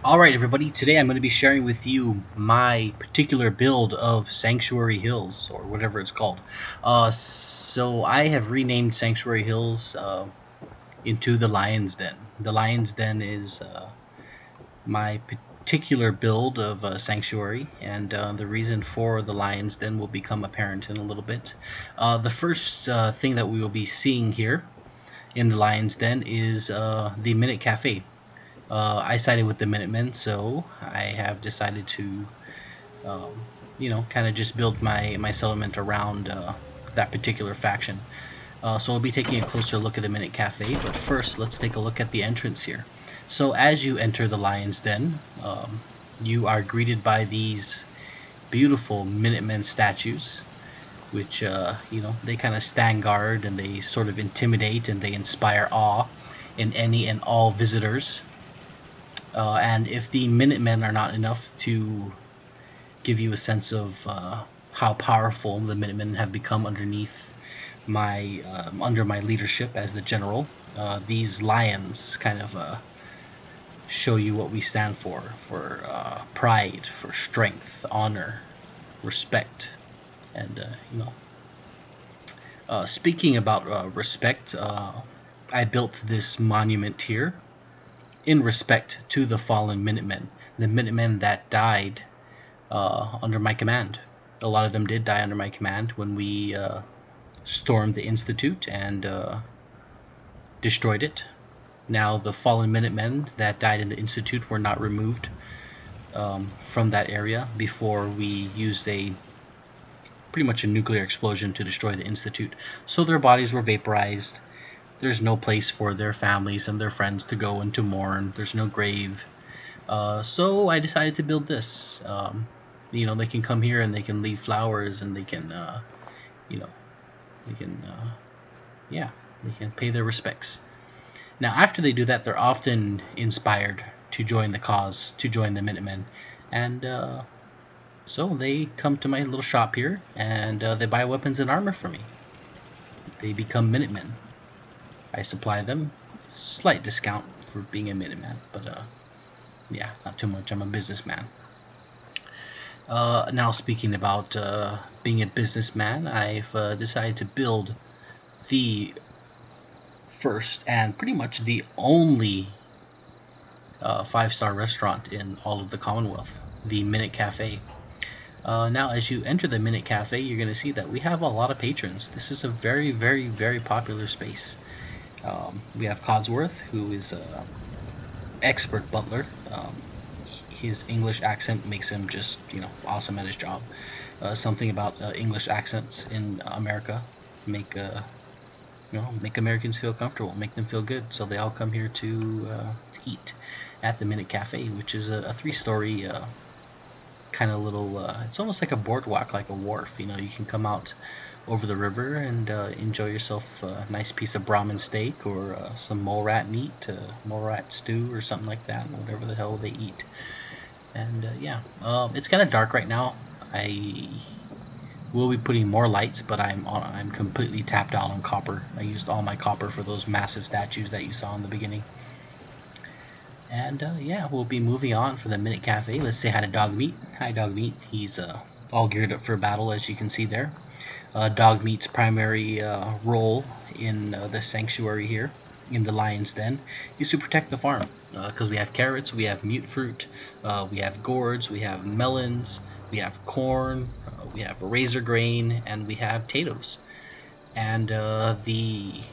Alright everybody, today I'm going to be sharing with you my particular build of Sanctuary Hills, or whatever it's called. So I have renamed Sanctuary Hills into the Lion's Den. The Lion's Den is my particular build of Sanctuary, and the reason for the Lion's Den will become apparent in a little bit. The first thing that we will be seeing here in the Lion's Den is the Minute Cafe. I sided with the Minutemen, so I have decided to, kind of just build my settlement around that particular faction. So we'll be taking a closer look at the Minute Cafe, but first let's take a look at the entrance here. So as you enter the Lion's Den, you are greeted by these beautiful Minutemen statues, which, they kind of stand guard and they sort of intimidate and they inspire awe in any and all visitors. And if the Minutemen are not enough to give you a sense of how powerful the Minutemen have become underneath under my leadership as the general, these lions kind of show you what we stand for pride, for strength, honor, respect, and speaking about respect, I built this monument here in respect to the fallen Minutemen, the Minutemen that died under my command. A lot of them did die under my command when we stormed the Institute and destroyed it. Now the fallen Minutemen that died in the Institute were not removed from that area before we used pretty much a nuclear explosion to destroy the Institute. So their bodies were vaporized. There's no place for their families and their friends to go and to mourn. There's no grave. So I decided to build this. They can come here and they can leave flowers and they can, they can pay their respects. Now, after they do that, they're often inspired to join the cause, to join the Minutemen. And so they come to my little shop here and they buy weapons and armor for me. They become Minutemen. I supply them. Slight discount for being a Minuteman, but not too much. I'm a businessman. Now speaking about being a businessman, I've decided to build the first and pretty much the only 5-star restaurant in all of the Commonwealth, the Minute Cafe. Now as you enter the Minute Cafe, you're going to see that we have a lot of patrons. This is a very, very, very popular space. We have Codsworth, who is an expert butler. His English accent makes him just, awesome at his job. Something about English accents in America make Americans feel comfortable, make them feel good. So they all come here to eat at the Minute Cafe, which is a 3-story kind of little. It's almost like a boardwalk, like a wharf. You can come out over the river and enjoy yourself a nice piece of Brahmin steak or some mole rat meat, mole rat stew or something like that, whatever the hell they eat. And it's kind of dark right now. I will be putting more lights, but I'm completely tapped out on copper. I used all my copper for those massive statues that you saw in the beginning. And we'll be moving on for the Minute Cafe. Let's say hi to Dogmeat. Hi Dogmeat. He's all geared up for battle, as you can see there. Dogmeat's primary role in the sanctuary here, in the Lion's Den, is to protect the farm. Because we have carrots, we have mute fruit, we have gourds, we have melons, we have corn, we have razor grain, and we have potatoes. And the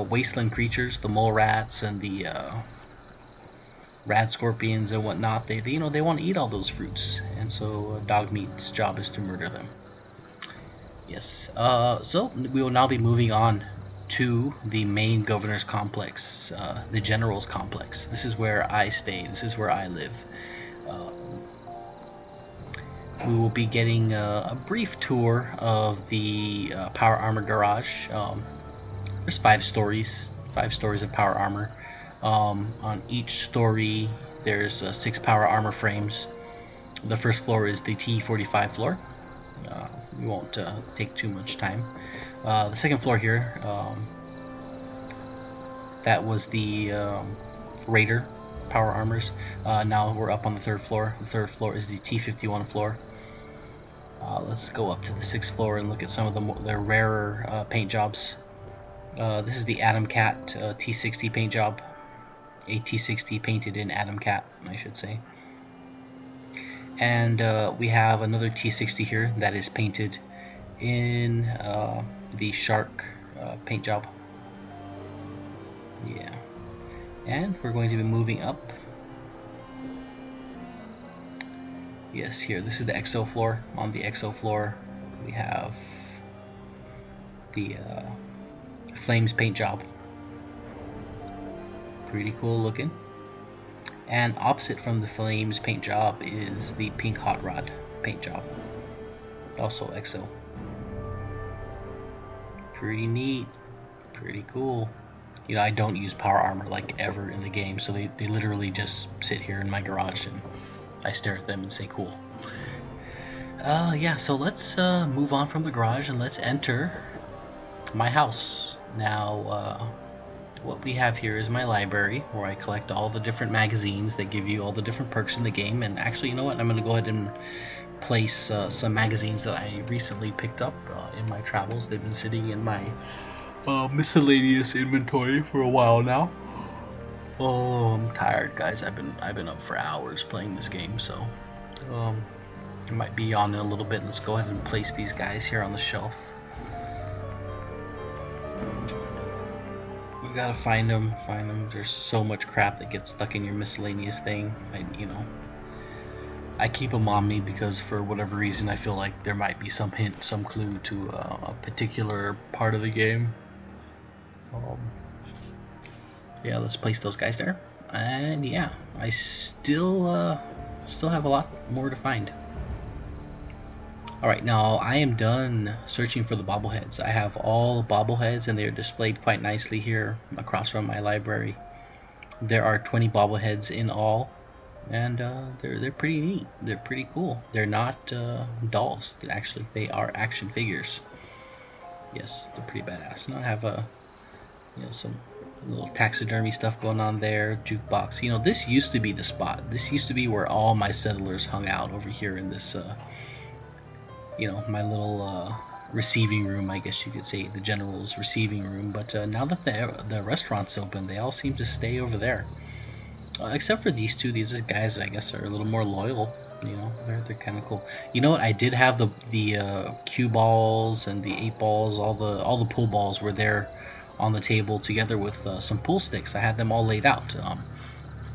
wasteland creatures, the mole rats and the rad scorpions and whatnot, they want to eat all those fruits, and so Dogmeat's job is to murder them. Yes. So we will now be moving on to the main governor's complex, the general's complex. This is where I stay. This is where I live. We will be getting a brief tour of the power armor garage. There's 5 stories of power armor. On each story there's 6 power armor frames. The first floor is the T45 floor. We won't take too much time. The second floor here, that was the Raider power armors. Now we're up on the 3rd floor. The 3rd floor is the T51 floor. Let's go up to the 6th floor and look at some of the rarer paint jobs. This is the Atom Cat T60 paint job. A T60 painted in Atom Cat, I should say. And we have another T60 here that is painted in the Shark paint job. Yeah. And we're going to be moving up. Yes, here, this is the EXO floor. On the EXO floor, we have the Flames paint job. Pretty cool looking. And opposite from the Flames paint job is the Pink Hot Rod paint job. Also EXO. Pretty neat. Pretty cool. You know, I don't use power armor like ever in the game, so they literally just sit here in my garage and I stare at them and say cool. Yeah, so let's move on from the garage and let's enter my house. Now, what we have here is my library where I collect all the different magazines that give you all the different perks in the game. And actually, you know what? I'm going to go ahead and place some magazines that I recently picked up in my travels. They've been sitting in my miscellaneous inventory for a while now. Oh, I'm tired, guys. I've been up for hours playing this game, so I might be yawning a little bit. Let's go ahead and place these guys here on the shelf. You gotta find them. There's so much crap that gets stuck in your miscellaneous thing. I keep them on me because for whatever reason I feel like there might be some hint, some clue to a particular part of the game. Yeah, let's place those guys there. And yeah, I still have a lot more to find. Alright, now I am done searching for the bobbleheads. I have all the bobbleheads and they are displayed quite nicely here across from my library. There are 20 bobbleheads in all, and they're pretty neat. They're pretty cool. They're not dolls. Actually, they are action figures. Yes, they're pretty badass. Now I have some little taxidermy stuff going on there. Jukebox. You know, this used to be the spot. This used to be where all my settlers hung out, over here in this my little receiving room, I guess you could say, the general's receiving room. But now that the restaurant's open, they all seem to stay over there. Except for these two. These guys, I guess, are a little more loyal. You know, they're kind of cool. You know what? I did have the cue balls and the 8 balls. All the pool balls were there on the table together with some pool sticks. I had them all laid out.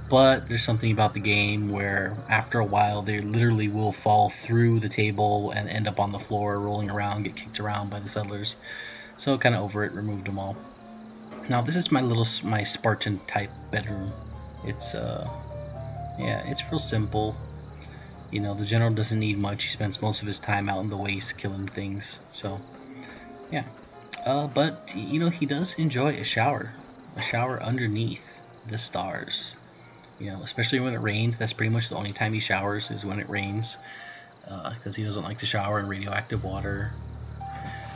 But there's something about the game where after a while they literally will fall through the table and end up on the floor rolling around, get kicked around by the settlers. So kind of over it, removed them all. Now this is my Spartan type bedroom. It's it's real simple. You know, the general doesn't need much. He spends most of his time out in the waste killing things. So yeah. But you know, he does enjoy a shower underneath the stars. You know, especially when it rains. That's pretty much the only time he showers, is when it rains, because he doesn't like to shower in radioactive water.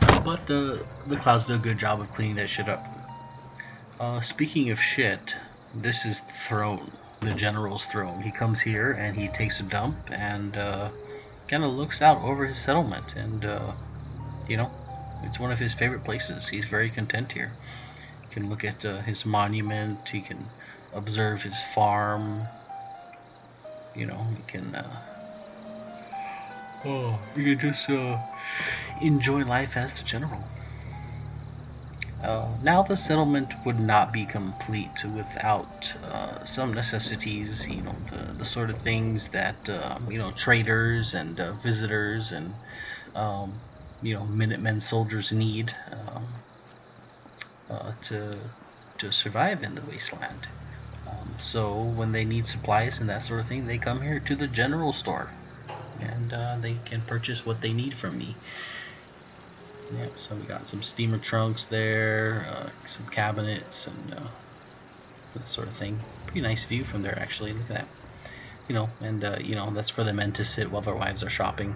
But the clouds do a good job of cleaning that shit up. Speaking of shit, this is the throne, the general's throne. He comes here and he takes a dump and kind of looks out over his settlement, and you know, it's one of his favorite places. He's very content here. You can look at his monument. He can observe his farm. You know, you can just enjoy life as the general. Now the settlement would not be complete without some necessities. You know, the sort of things that traders and visitors and Minutemen soldiers need to survive in the wasteland. So when they need supplies and that sort of thing, they come here to the general store, and they can purchase what they need from me. Yep, so we got some steamer trunks there, some cabinets, and that sort of thing. Pretty nice view from there, actually. Look at that. You know, and that's for the men to sit while their wives are shopping.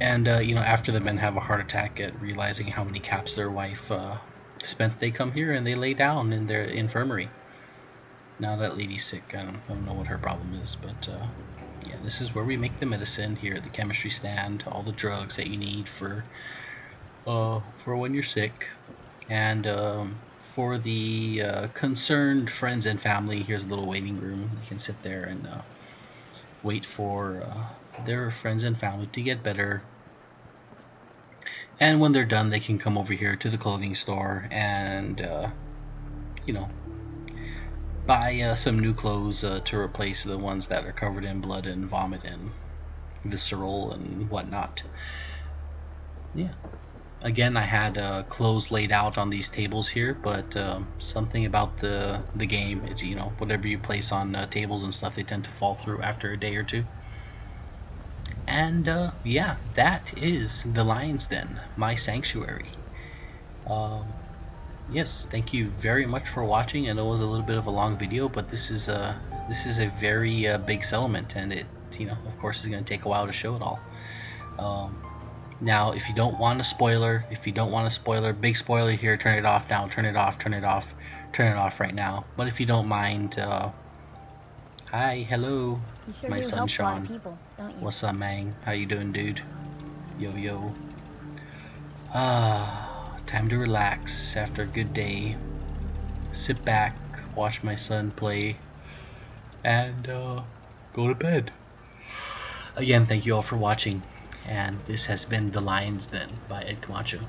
And after the men have a heart attack at realizing how many caps their wife spent, they come here and they lay down in their infirmary. Now that lady's sick. I don't know what her problem is, but yeah, this is where we make the medicine here at the chemistry stand. All the drugs that you need for when you're sick, and for the concerned friends and family, here's a little waiting room. You can sit there and wait for their friends and family to get better. And when they're done, they can come over here to the clothing store and, you know, buy some new clothes to replace the ones that are covered in blood and vomit and visceral and whatnot. Yeah. Again, I had clothes laid out on these tables here, but something about the game is, you know, whatever you place on tables and stuff, they tend to fall through after a day or two. And yeah, that is the Lion's Den, my sanctuary. Yes, thank you very much for watching. I know it was a little bit of a long video, but this is a very big settlement, and it, you know, of course, is going to take a while to show it all. Now, if you don't want a spoiler, big spoiler here, turn it off now, turn it off right now. But if you don't mind, hi, hello, Sure my son Sean. People, don't you? What's up, man? How you doing, dude? Yo. Time to relax after a good day. Sit back, watch my son play, and go to bed. Again, thank you all for watching, and this has been The Lion's Den by Ed Camacho.